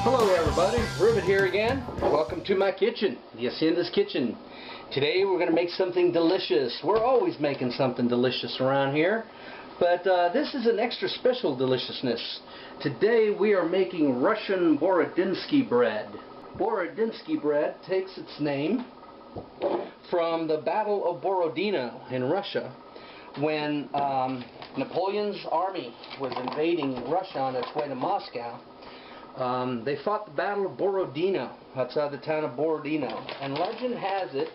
Hello everybody, Reuben here again. Welcome to my kitchen, the Hacienda's Kitchen. Today we're going to make something delicious. We're always making something delicious around here, but this is an extra special deliciousness. Today we are making Russian Borodinsky bread. Borodinsky bread takes its name from the Battle of Borodino in Russia, when Napoleon's army was invading Russia on its way to Moscow. They fought the Battle of Borodino, outside the town of Borodino. And legend has it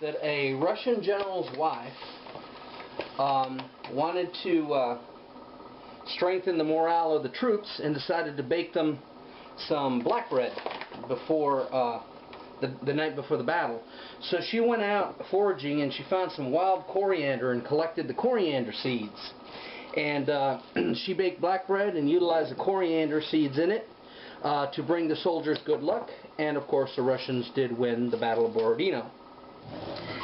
that a Russian general's wife wanted to strengthen the morale of the troops and decided to bake them some black bread before the night before the battle. So she went out foraging and she found some wild coriander and collected the coriander seeds. And she baked black bread and utilized the coriander seeds in it to bring the soldiers good luck. And of course the Russians did win the Battle of Borodino.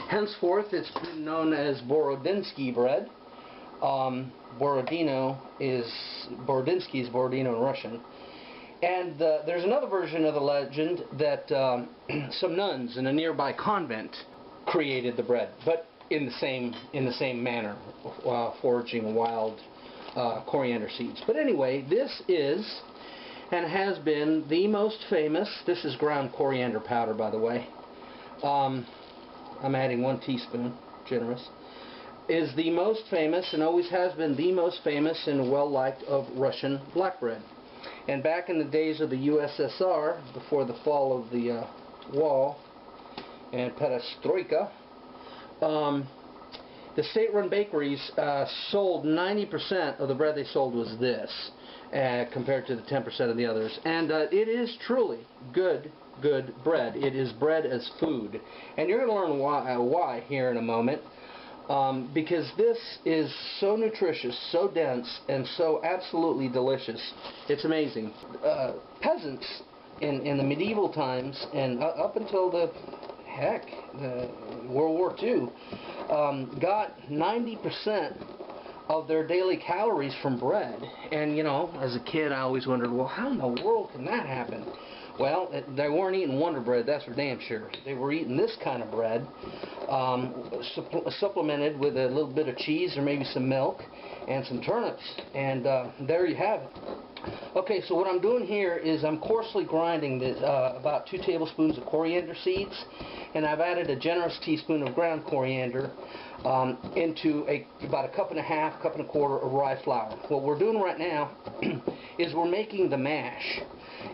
Henceforth it's been known as Borodinsky bread. Borodinsky is Borodino in Russian. And there's another version of the legend that some nuns in a nearby convent created the bread, but in the same manner, foraging wild coriander seeds. But anyway, this is and has been the most famous. This is ground coriander powder, by the way. I'm adding 1 teaspoon, generous. Is the most famous and always has been the most famous and well liked of Russian black bread. And back in the days of the USSR, before the fall of the wall and perestroika, the state-run bakeries sold 90% of the bread they sold was this, compared to the 10% of the others. And it is truly good bread. It is bread as food. And you're going to learn why here in a moment. Because this is so nutritious, so dense, and so absolutely delicious. It's amazing. Peasants in the medieval times and up until the World War II, got 90% of their daily calories from bread. And you know, as a kid I always wondered, well, how in the world can that happen? Well, they weren't eating Wonder Bread, that's for damn sure. They were eating this kind of bread, supplemented with a little bit of cheese or maybe some milk and some turnips. And there you have it. Okay, so what I'm doing here is I'm coarsely grinding this, about 2 tablespoons of coriander seeds, and I've added a generous teaspoon of ground coriander into about 1.5 cups, 1.25 cups of rye flour. What we're doing right now is we're making the mash.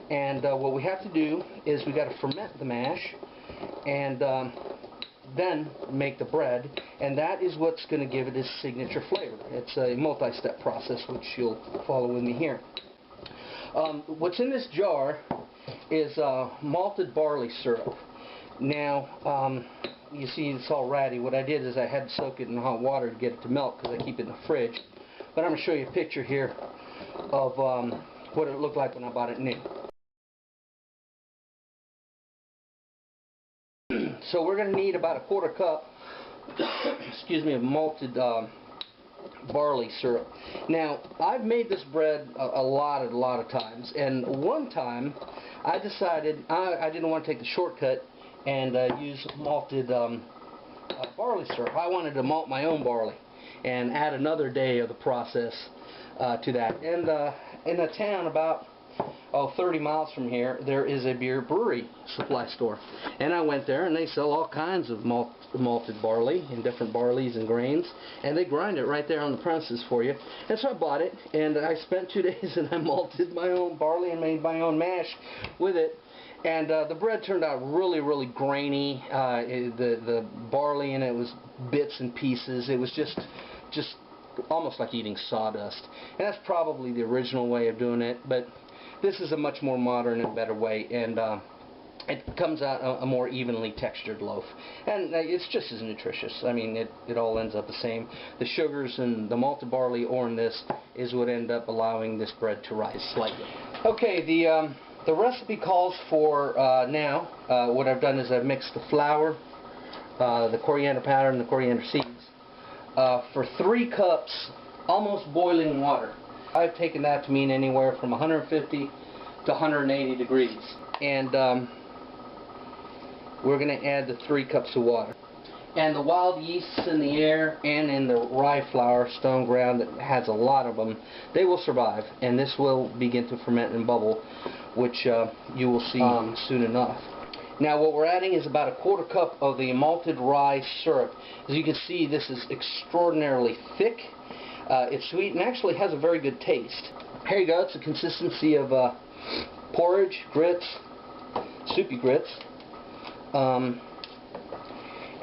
And what we have to do is we got to ferment the mash and then make the bread, and that is what's going to give it its signature flavor. It's a multi-step process, which you'll follow with me here. What's in this jar is malted barley syrup. Now, you see it's all ratty. What I did is I had to soak it in hot water to get it to melt because I keep it in the fridge. But I'm going to show you a picture here of what it looked like when I bought it new. So we're going to need about 1/4 cup, excuse me, of malted barley syrup. Now, I've made this bread a lot of times, and one time I decided I didn't want to take the shortcut and use malted barley syrup. I wanted to malt my own barley and add another day of the process to that. And in a town about 30 miles from here, there is a beer brewery supply store. And I went there, and they sell all kinds of malted barley and different barleys and grains, and they grind it right there on the premises for you. And so I bought it, and I spent 2 days and I malted my own barley and made my own mash with it. And the bread turned out really grainy. The barley in it was bits and pieces. It was just almost like eating sawdust. And that's probably the original way of doing it, but this is a much more modern and better way, and it comes out a more evenly textured loaf, and it's just as nutritious. I mean, it all ends up the same. The sugars and the malted barley or in this is what end up allowing this bread to rise slightly. Okay, the recipe calls for now what I've done is I've mixed the flour, the coriander powder, and the coriander seeds for 3 cups almost boiling water. I've taken that to mean anywhere from 150 to 180 degrees, and we're going to add the 3 cups of water. And the wild yeasts in the air and in the rye flour, stone ground, that has a lot of them, they will survive, and this will begin to ferment and bubble, which you will see soon enough. Now what we're adding is about a 1/4 cup of the malted rye syrup. As you can see, this is extraordinarily thick. It's sweet and actually has a very good taste. Here you go. It's the consistency of porridge, grits, soupy grits.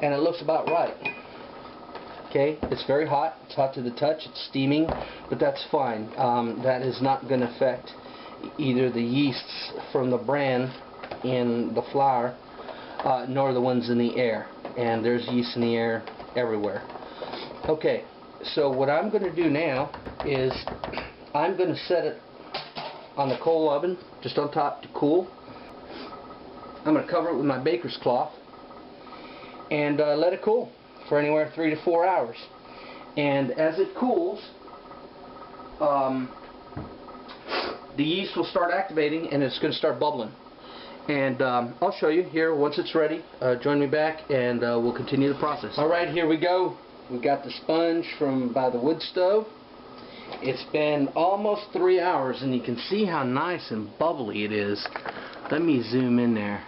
And it looks about right. Okay, it's very hot. It's hot to the touch. It's steaming, but that's fine. That is not going to affect either the yeasts from the bran in the flour, nor the ones in the air. And there's yeast in the air everywhere. Okay, so what I'm going to do now is I'm going to set it on the coal oven, just on top to cool. I'm going to cover it with my baker's cloth and let it cool for anywhere 3 to 4 hours. And as it cools, the yeast will start activating and it's going to start bubbling. And I'll show you here once it's ready. Join me back and we'll continue the process. Alright, here we go. We've got the sponge from by the wood stove. It's been almost 3 hours and you can see how nice and bubbly it is. Let me zoom in there.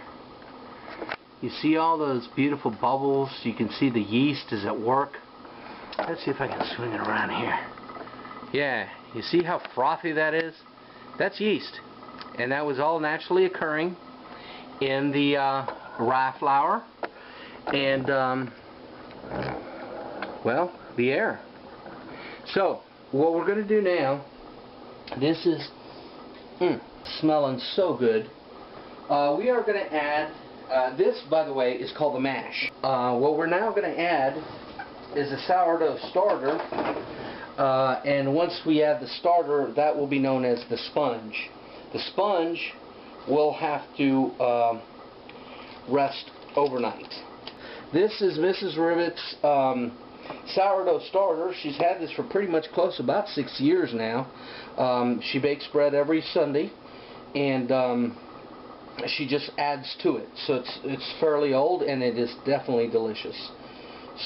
You see all those beautiful bubbles? You can see the yeast is at work. Let's see if I can swing it around here. Yeah, you see how frothy that is? That's yeast. And that was all naturally occurring in the rye flour and, well, the air. So, what we're going to do now, this is smelling so good. We are going to add, this, by the way, is called the mash. What we're now going to add is a sourdough starter, and once we add the starter, that will be known as the sponge. The sponge will have to rest overnight. This is Mrs. Rivet's sourdough starter. She's had this for pretty much close about 6 years now. She bakes bread every Sunday, and she just adds to it. So it's fairly old, and it is definitely delicious.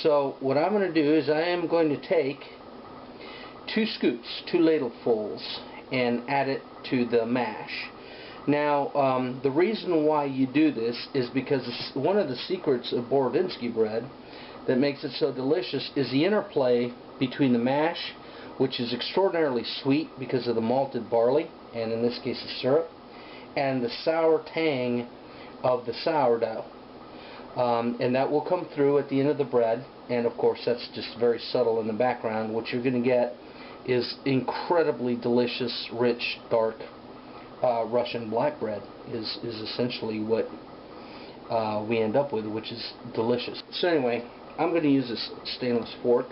So what I'm going to do is I am going to take 2 scoops, 2 ladlefuls, and add it to the mash. Now, the reason why you do this is because one of the secrets of Borodinsky bread that makes it so delicious is the interplay between the mash, which is extraordinarily sweet because of the malted barley, and in this case the syrup, and the sour tang of the sourdough. And that will come through at the end of the bread, and of course that's just very subtle in the background. What you're going to get is incredibly delicious, rich, dark Russian black bread is essentially what we end up with, which is delicious. So anyway, I'm going to use this stainless fork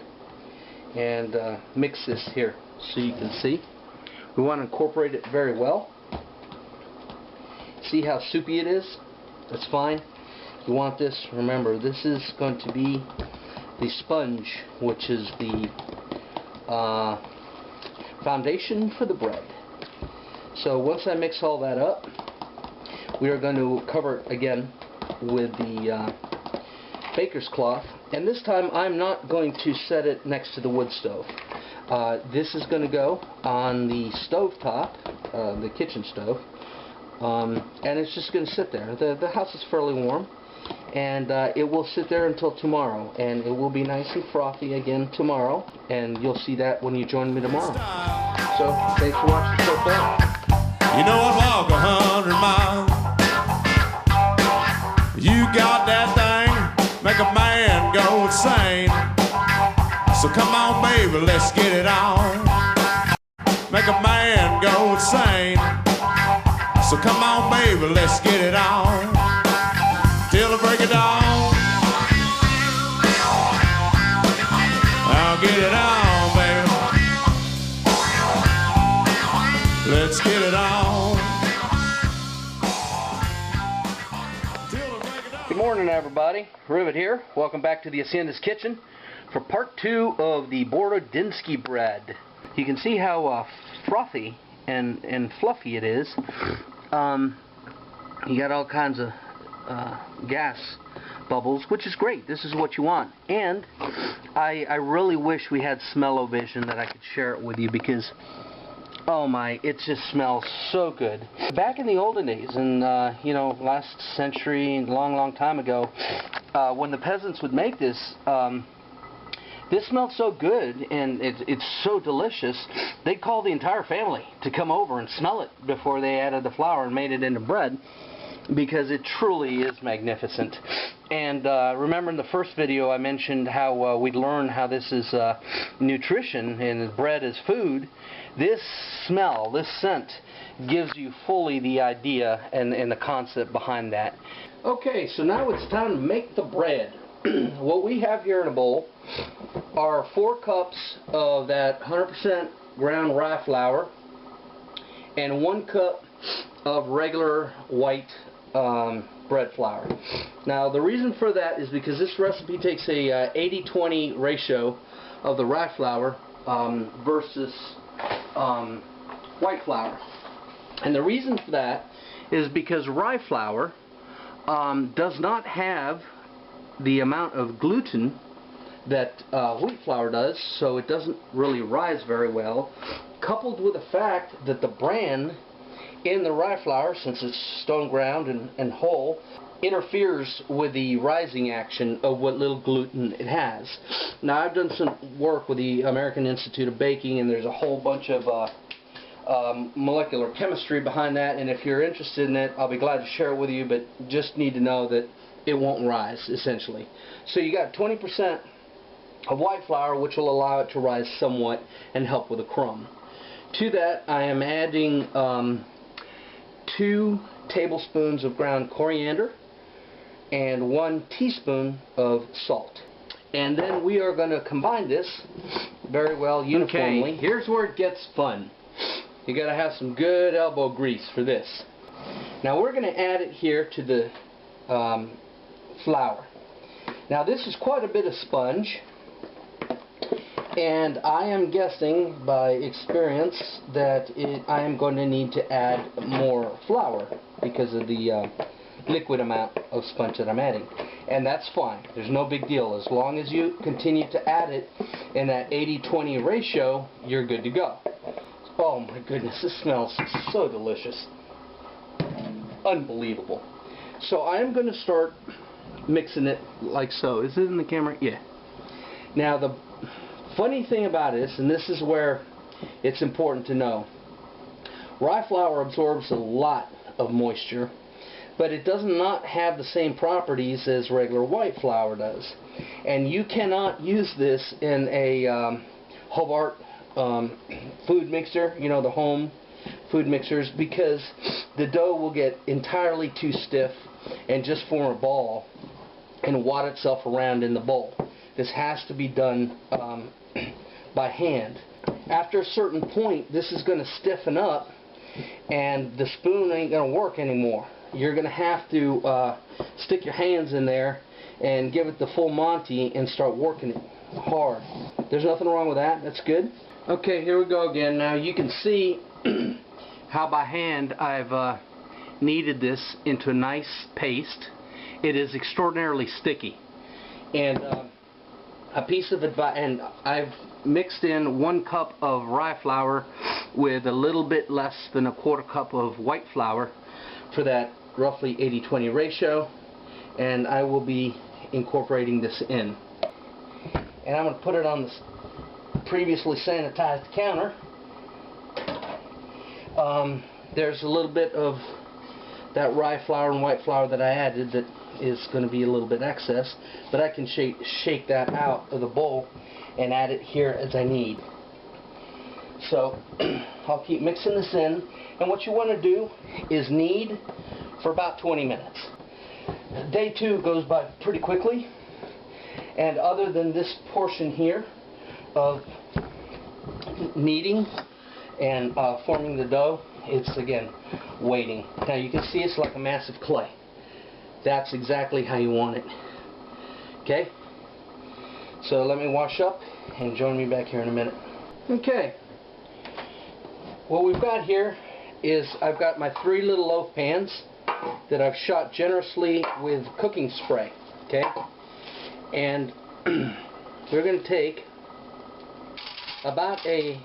and mix this here so you can see. We want to incorporate it very well. See how soupy it is? That's fine. You want this, remember, this is going to be the sponge, which is the foundation for the bread. So once I mix all that up, we are going to cover it again with the baker's cloth, and this time I'm not going to set it next to the wood stove. This is going to go on the stove top, the kitchen stove, and it's just going to sit there. The house is fairly warm, and it will sit there until tomorrow, and it will be nice and frothy again tomorrow, and you'll see that when you join me tomorrow. So thanks for watching so far. You know I'd walk 100 miles. You got that thing, make a man go insane. So come on, baby, let's get it on. Make a man go insane. So come on, baby, let's get it on. till the break of dawn. I'll get it on, baby. Let's get it on. Good morning, everybody. Rivet here. Welcome back to the Hacienda's Kitchen for part 2 of the Borodinsky bread. You can see how frothy and fluffy it is. You got all kinds of gas bubbles, which is great. This is what you want. And I really wish we had smell-o-vision that I could share it with you, because oh my, it just smells so good. Back in the olden days, and you know, last century, long time ago, when the peasants would make this, this smelled so good and it's so delicious, they'd call the entire family to come over and smell it before they added the flour and made it into bread, because it truly is magnificent. And remember in the first video I mentioned how we'd learn how this is nutrition and bread is food. This smell, this scent, gives you fully the idea and the concept behind that. Okay, so now it's time to make the bread. What we have here in a bowl are 4 cups of that 100% ground rye flour and 1 cup of regular white bread flour. Now the reason for that is because this recipe takes a 80-20 ratio of the rye flour versus white flour. And the reason for that is because rye flour does not have the amount of gluten that wheat flour does, so it doesn't really rise very well, coupled with the fact that the bran in the rye flour, since it's stone ground and whole, interferes with the rising action of what little gluten it has. Now I've done some work with the American Institute of Baking, and there's a whole bunch of molecular chemistry behind that, and if you're interested in it, I'll be glad to share it with you, but just need to know that it won't rise, essentially. So you got 20% of white flour, which will allow it to rise somewhat and help with the crumb. To that I am adding 2 tablespoons of ground coriander and 1 teaspoon of salt. And then we are going to combine this very well uniformly. Okay, here's where it gets fun. You got to have some good elbow grease for this. Now we're going to add it here to the flour. Now this is quite a bit of sponge, and I am guessing by experience that I am going to need to add more flour because of the liquid amount of sponge that I'm adding. And that's fine. There's no big deal. As long as you continue to add it in that 80-20 ratio, you're good to go. Oh my goodness, this smells so delicious. Unbelievable. So I am going to start mixing it like so. Is it in the camera? Yeah. Now the funny thing about this, and this is where it's important to know, rye flour absorbs a lot of moisture, but it does not have the same properties as regular white flour does. And you cannot use this in a Hobart food mixer, you know, the home food mixers, because the dough will get entirely too stiff and just form a ball and wad itself around in the bowl. This has to be done by hand. After a certain point, this is going to stiffen up and the spoon ain't going to work anymore. You're going to have to stick your hands in there and give it the full Monty and start working it hard. There's nothing wrong with that. That's good. Okay, here we go again. Now you can see how by hand I've kneaded this into a nice paste. It is extraordinarily sticky. And a piece of advice, and I've mixed in 1 cup of rye flour with a little bit less than a 1/4 cup of white flour for that roughly 80-20 ratio, and I will be incorporating this in. And I'm going to put it on this previously sanitized counter. There's a little bit of that rye flour and white flour that I added that is going to be a little bit excess, but I can shake that out of the bowl and add it here as I need. So I'll keep mixing this in, and what you want to do is knead for about 20 minutes. day 2 goes by pretty quickly, and other than this portion here of kneading and forming the dough, it's again waiting. Now you can see it's like a mass of clay. That's exactly how you want it. Okay? So let me wash up and join me back here in a minute. Okay. What we've got here is I've got my 3 little loaf pans that I've shot generously with cooking spray. Okay? And we're going to take about a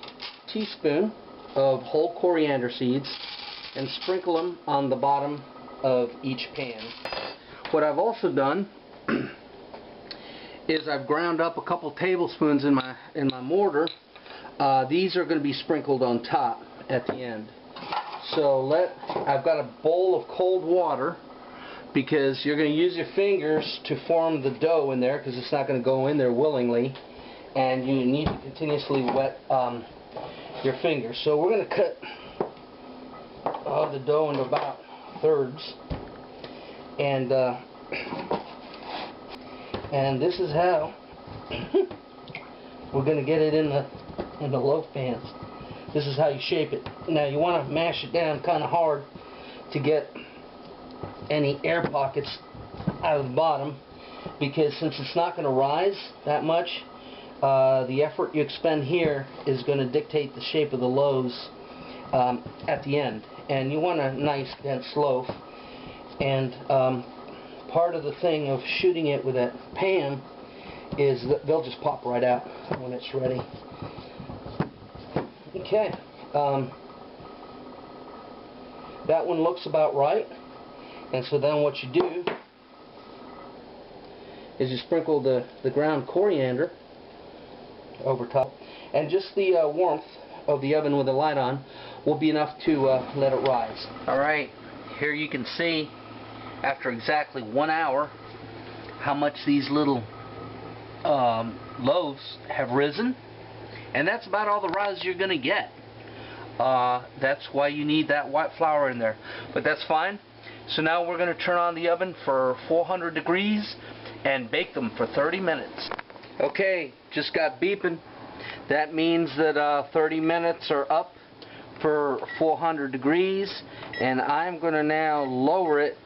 teaspoon of whole coriander seeds and sprinkle them on the bottom of each pan. What I've also done is I've ground up a couple tablespoons in my mortar. These are going to be sprinkled on top at the end. So I've got a bowl of cold water, because you're going to use your fingers to form the dough in there, because it's not going to go in there willingly, and you need to continuously wet your fingers. So we're going to cut the dough into about thirds, and this is how we're going to get it in the loaf pans. This is how you shape it. Now you want to mash it down kind of hard to get any air pockets out of the bottom, because since it's not going to rise that much, the effort you expend here is going to dictate the shape of the loaves at the end. And you want a nice dense loaf. And part of the thing of shooting it with that pan is that they'll just pop right out when it's ready. Okay, that one looks about right, and so then what you do is you sprinkle the ground coriander over top, and just the warmth of the oven with the light on will be enough to let it rise. Alright, here you can see after exactly 1 hour how much these little loaves have risen. And that's about all the rise you're going to get. That's why you need that white flour in there. But that's fine. So now we're going to turn on the oven for 400 degrees and bake them for 30 minutes. Okay, just got beeping. That means that 30 minutes are up for 400 degrees. And I'm going to now lower it.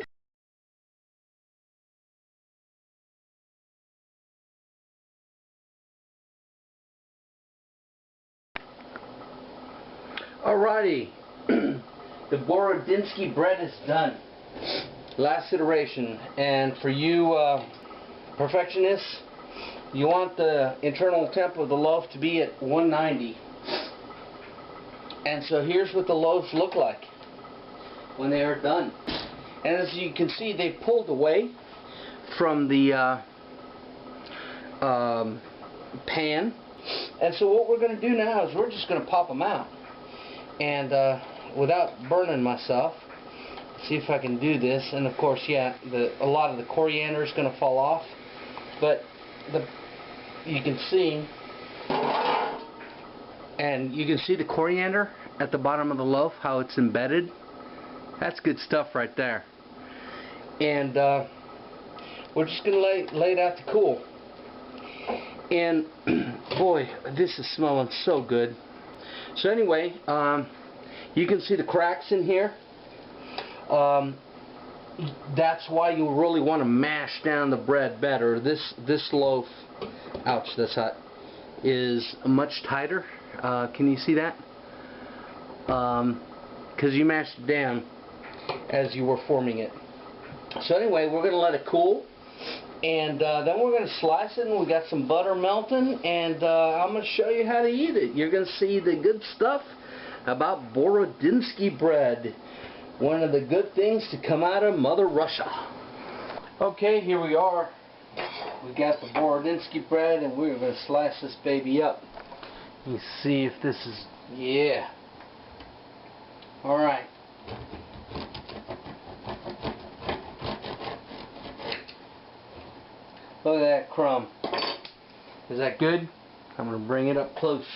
Alrighty, the Borodinsky bread is done. Last iteration, and for you perfectionists, you want the internal temp of the loaf to be at 190. And so here's what the loaves look like when they are done. And as you can see, they pulled away from the pan. And so what we're going to do now is we're just going to pop them out. And without burning myself, see if I can do this. And of course, yeah, a lot of the coriander is going to fall off, but you can see, and you can see the coriander at the bottom of the loaf, how it's embedded. That's good stuff right there. And we're just going to lay it out to cool. And boy, this is smelling so good. So anyway, you can see the cracks in here. That's why you really want to mash down the bread better. This loaf, ouch, that's hot, is much tighter. Can you see that? Because you mashed it down as you were forming it. So anyway, we're going to let it cool. And then we're going to slice it, and we got some butter melting, and I'm going to show you how to eat it. You're going to see the good stuff about Borodinsky bread, one of the good things to come out of Mother Russia. Okay, here we are. We got the Borodinsky bread, and we're going to slice this baby up. You see if this is, yeah. All right. Look at that crumb. Is that good? I'm going to bring it up close.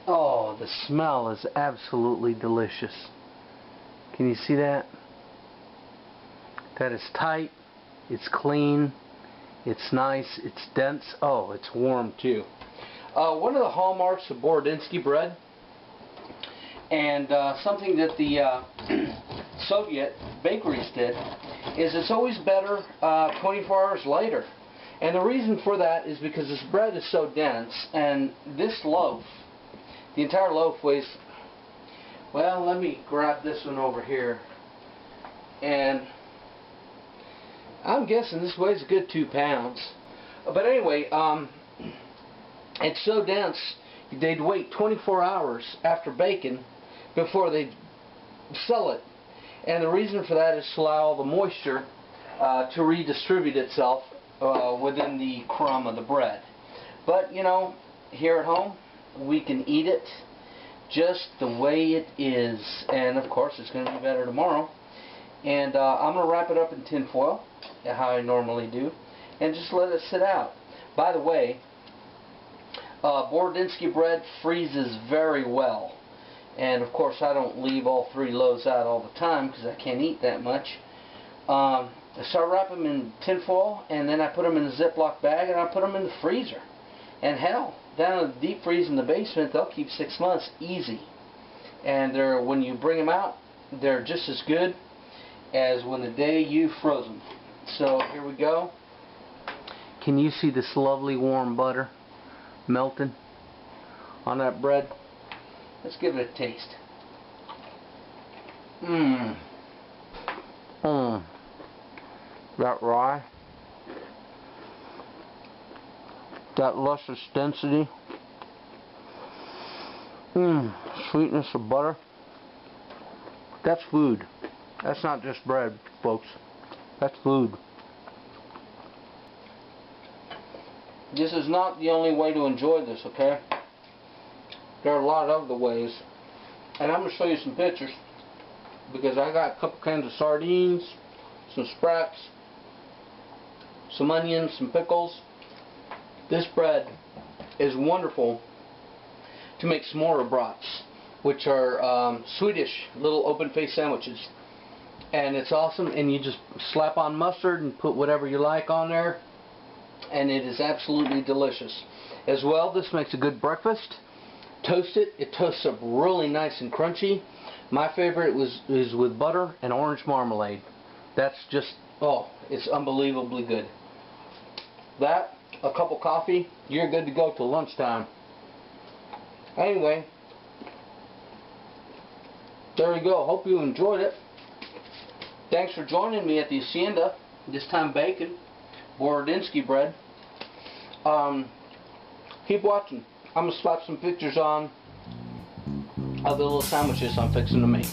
Oh, the smell is absolutely delicious. Can you see that? that is tight, it's clean, it's nice, it's dense. Oh, it's warm too. One of the hallmarks of Borodinsky bread, and something that the Soviet bakeries did, is it's always better 24 hours later. And the reason for that is because this bread is so dense, and this loaf, the entire loaf weighs, well, let me grab this one over here, and I'm guessing this weighs a good 2 pounds. But anyway, it's so dense, they'd wait 24 hours after baking before they'd sell it. And the reason for that is to allow all the moisture to redistribute itself within the crumb of the bread. But, you know, here at home, we can eat it just the way it is. And, of course, it's going to be better tomorrow. And I'm going to wrap it up in tin foil, how I normally do, and just let it sit out. By the way, Borodinsky bread freezes very well. And of course I don't leave all 3 loaves out all the time because I can't eat that much. So I wrap them in tin foil, and then I put them in a Ziploc bag, and I put them in the freezer. And hell, down in the deep freeze in the basement, they'll keep 6 months easy. And when you bring them out, they're just as good as when the day you froze them. So here we go. Can you see this lovely warm butter melting on that bread? Let's give it a taste. That rye, that luscious density, sweetness of butter. That's food. That's not just bread, folks. That's food. This is not the only way to enjoy this, okay? There are a lot of other ways, and I'm going to show you some pictures, because I got a couple cans of sardines, some sprats, some onions, some pickles. This bread is wonderful to make s'more brats, which are Swedish little open-faced sandwiches, and it's awesome. And you just slap on mustard and put whatever you like on there, and it is absolutely delicious. As well, this makes a good breakfast. Toast it. It toasts up really nice and crunchy. My favorite is with butter and orange marmalade. That's just, oh, it's unbelievably good. That, a cup of coffee, you're good to go till lunchtime. Anyway, there you go. Hope you enjoyed it. Thanks for joining me at the Hacienda, this time bacon, Borodinsky bread. Keep watching. I'm going to slap some pictures on of the little sandwiches I'm fixing to make.